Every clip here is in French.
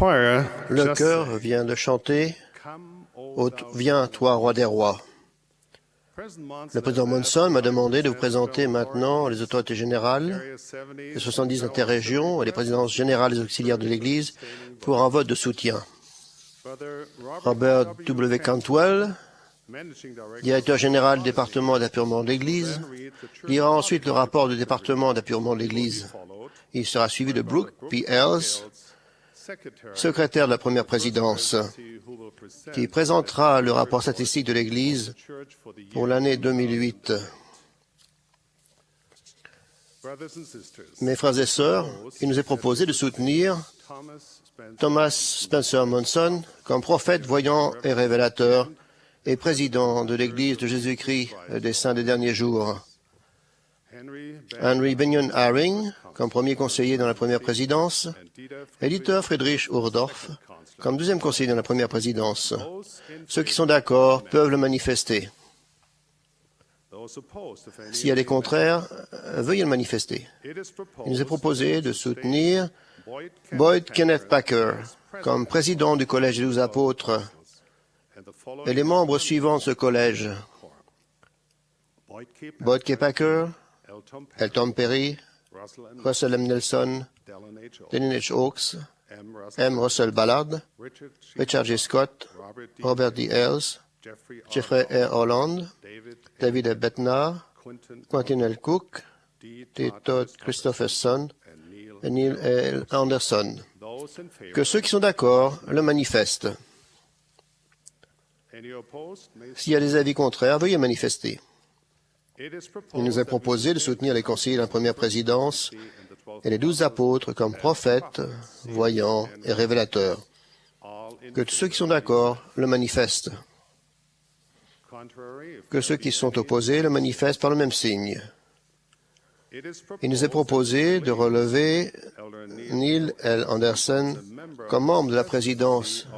choir Le just chœur sang, vient de chanter Come, « Viens, toi, roi des rois ». Le président Monson m'a demandé de vous présenter maintenant les autorités générales des 70 interrégions et les présidences générales des auxiliaires de l'Église pour un vote de soutien. Robert W. Cantwell, directeur général du département d'appurement de l'Église, lira ensuite le rapport du département d'appurement de l'Église. Il sera suivi de Brooke P. Ells, secrétaire de la première présidence, qui présentera le rapport statistique de l'Église pour l'année 2008. Mes frères et sœurs, il nous est proposé de soutenir Thomas Spencer Monson comme prophète, voyant et révélateur et président de l'Église de Jésus-Christ des Saints des derniers jours. Henry Benyon Haring comme premier conseiller dans la première présidence et Dieter Friedrich Uhdorf comme deuxième conseiller dans la première présidence. Ceux qui sont d'accord peuvent le manifester. S'il y a des contraires, veuillez le manifester. Il nous est proposé de soutenir Boyd Kenneth Packer comme président du Collège des 12 apôtres et les membres suivants de ce collège. Boyd K. Packer, L. Tom Perry, Russell M. Nelson, Daniel H. Oakes, M. Russell Ballard, Richard J. Scott, Robert D. Ailes, Jeffrey R. Holland, David F. Bednar, Quentin L. Cook, T. Todd Christopherson et Neil L. Anderson. Que ceux qui sont d'accord le manifestent. S'il y a des avis contraires, veuillez manifester. Il nous est proposé de soutenir les conseillers de la première présidence et les 12 apôtres comme prophètes, voyants et révélateurs. Que tous ceux qui sont d'accord le manifestent. Que ceux qui sont opposés le manifestent par le même signe. Il nous est proposé de relever Neil L. Anderson comme membre de la présidence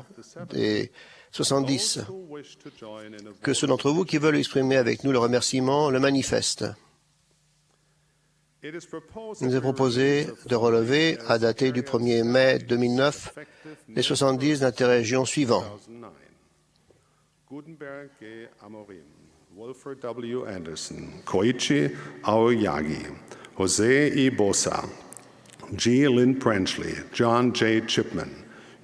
des 70. Que ceux d'entre vous qui veulent exprimer avec nous le remerciement le manifestent. Il nous est proposé de relever, à dater du 1er mai 2009, les 70 interrégions suivants. Gutenberg G. Amorim, Wilfred W. Anderson, Koichi Aoyagi, Jose E. Bosa, G. Lynn Prenchley, John J. Chipman,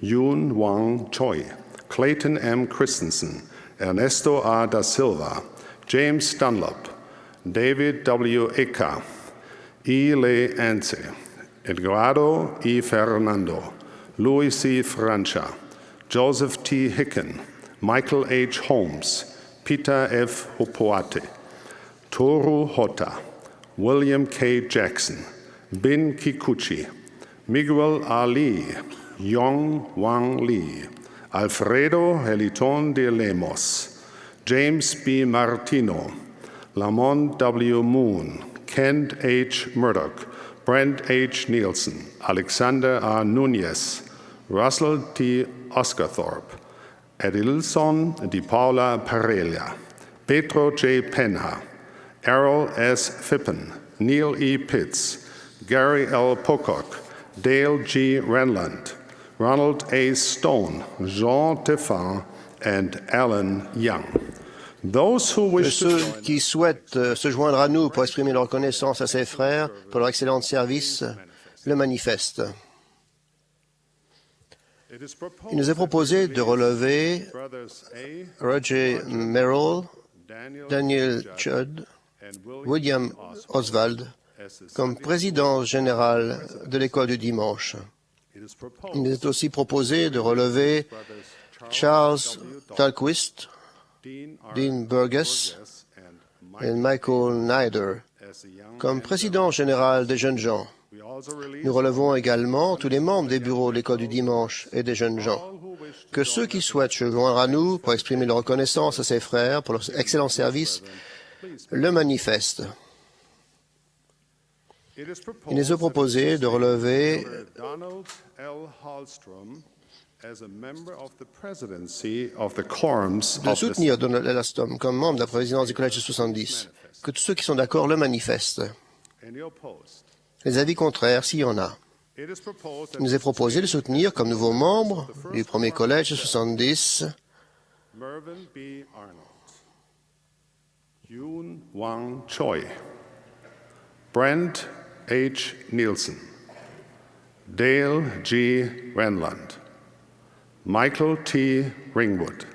Yoon Wang Choi, Clayton M. Christensen, Ernesto A. da Silva, James Dunlop, David W. Eka, E. Le Anse, Eduardo E. Fernando, Louis C. Francia, Joseph T. Hicken, Michael H. Holmes, Peter F. Hopoate, Toru Hota, William K. Jackson, Bin Kikuchi, Miguel Ali, Yong Wang Lee, Alfredo Heliton de Lemos, James B. Martino, Lamont W. Moon, Kent H. Murdoch, Brent H. Nielsen, Alexander R. Nunez, Russell T. Oscarthorpe, Edilson Di Paula Pereira, Pedro J. Penha, Errol S. Fippen, Neil E. Pitts, Gary L. Pocock, Dale G. Renland, Ronald A. Stone, Jean Teffin, and Alan Young. Ceux qui souhaitent se joindre à nous pour exprimer leur reconnaissance à ses frères pour leur excellent service le manifestent. Il nous est proposé de relever Roger Merrill, Daniel Judd, William Oswald comme président général de l'École du dimanche. Il nous est aussi proposé de relever Charles Dahlquist, Dean Burgess et Michael Snyder comme président général des jeunes gens. Nous relevons également tous les membres des bureaux de l'École du dimanche et des jeunes gens. Que ceux qui souhaitent se joindre à nous pour exprimer leur reconnaissance à ses frères pour leur excellent service le manifestent. Il nous est proposé de relever de soutenir Donald L. Alstom comme membre de la présidence du Collège de 70. Que tous ceux qui sont d'accord le manifestent. Les avis contraires, s'il y en a. It is proposed Il nous est proposé de soutenir comme nouveau membre du premier collège de 70 Mervyn B. Arnold, Yoon Wang Choi, Brent H. Nielsen, Dale G. Renland, Michael T. Ringwood,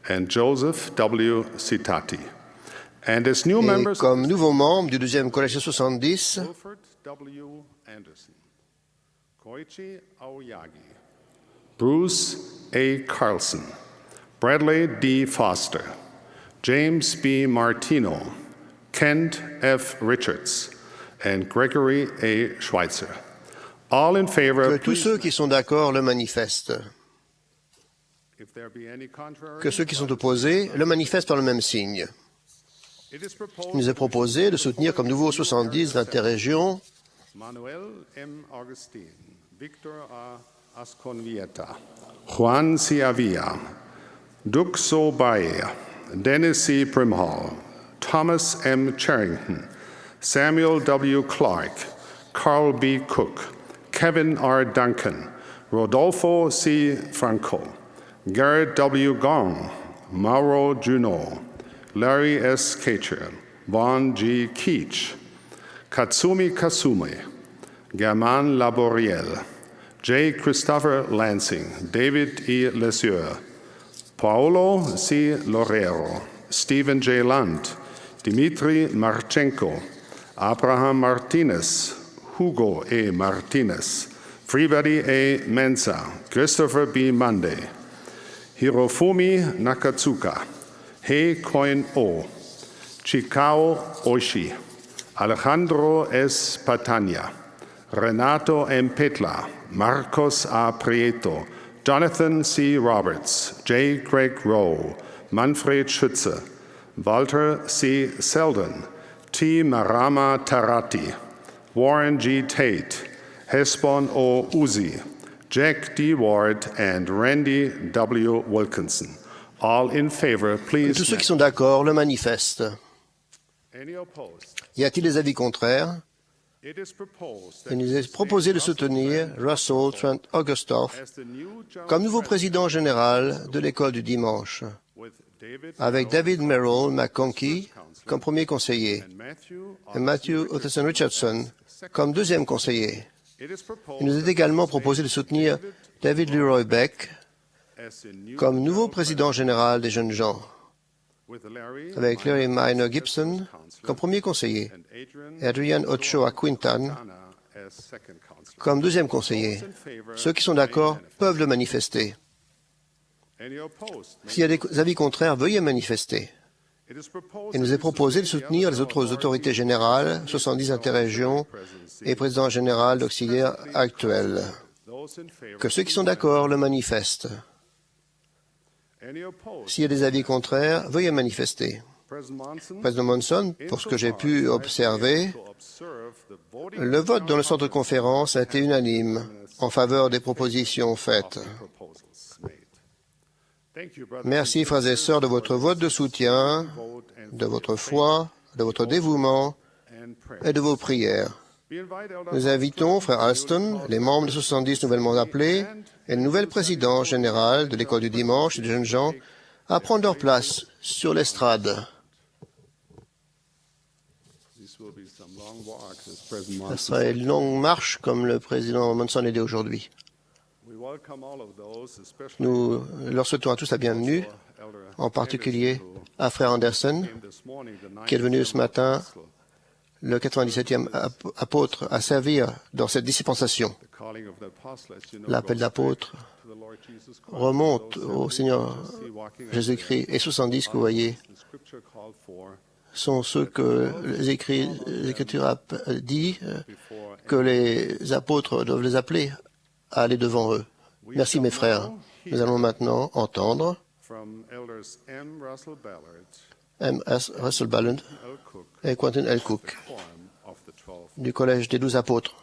and Joseph W. Citati. And as new et members comme nouveau membre du deuxième collège de 70 Wilford W. Anderson, Koichi Aoyagi, Bruce A. Carlson, Bradley D. Foster, James B. Martino, Kent F. Richards, and Gregory A. Schweitzer. All in favor, que tous ceux qui sont d'accord le manifestent. if there be any contrary, Que ceux qui sont opposés le manifestent par le même signe. it is proposed Il nous est proposé de soutenir comme nouveau 70 d'interrégion Manuel M. Augustin, Victor A. Asconvieta, Juan C. Avila, Duxo Baye, Dennis C. Primhall, Thomas M. Charrington, Samuel W. Clark, Carl B. Cook, Kevin R. Duncan, Rodolfo C. Franco, Garrett W. Gong, Mauro Junot, Larry S. Kacher, Vaughn G. Keach, Katsumi Kasume, Germain Laboriel, J. Christopher Lansing, David E. Lesieur, Paolo C. Lorero, Stephen J. Lunt, Dmitry Marchenko, Abraham Martinez, Hugo A. Martinez, Fribadi A. Mensa, Christopher B. Monday, Hirofumi Nakatsuka, Hei Koin O, Chikao Oishi, Alejandro S. Patania, Renato M. Petla, Marcos A. Prieto, Jonathan C. Roberts, J. Craig Rowe, Manfred Schütze, Walter C. Selden, T. Marama Tarati, Warren G. Tate, Hesbon O. Uzi, Jack D. Ward, and Randy W. Wilkinson. All in favor, please. tous ceux qui sont d'accord le manifestent. Any opposed? Y a-t-il des avis contraires? It is proposed Il nous est proposé de soutenir Russell Trent Augustoff comme nouveau président général de l'école du dimanche, avec David Merrill McConkie comme premier conseiller et Matthew Utterson Richardson comme deuxième conseiller. Il nous est également proposé de soutenir David Leroy Beck comme nouveau président général des jeunes gens, avec Larry Minor Gibson comme premier conseiller et Adrian Ochoa Quintan comme deuxième conseiller. Ceux qui sont d'accord peuvent le manifester. S'il y a des avis contraires, veuillez manifester. Il nous est proposé de soutenir les autres autorités générales, 70 interrégions et président général d'auxiliaires actuels. Que ceux qui sont d'accord le manifestent. S'il y a des avis contraires, veuillez manifester. Président Monson, pour ce que j'ai pu observer, le vote dans le centre de conférence a été unanime en faveur des propositions faites. Merci, frères et sœurs, de votre vote de soutien, de votre foi, de votre dévouement et de vos prières. Nous invitons, frère Alston, les membres de 70 nouvellement appelés et le nouvel président général de l'école du dimanche et des jeunes gens à prendre leur place sur l'estrade. Ce sera une longue marche comme le président Monson l'a dit aujourd'hui. Nous leur souhaitons à tous la bienvenue, en particulier à frère Anderson, qui est venu ce matin, le 97e apôtre, à servir dans cette dispensation. L'appel d'apôtre remonte au Seigneur Jésus-Christ. Et 70 que vous voyez sont ceux que les Écritures disent que les apôtres doivent les appeler à aller devant eux. Merci mes frères. Nous allons maintenant entendre M.S. Russell Ballard et Quentin L. Cook du Collège des 12 apôtres.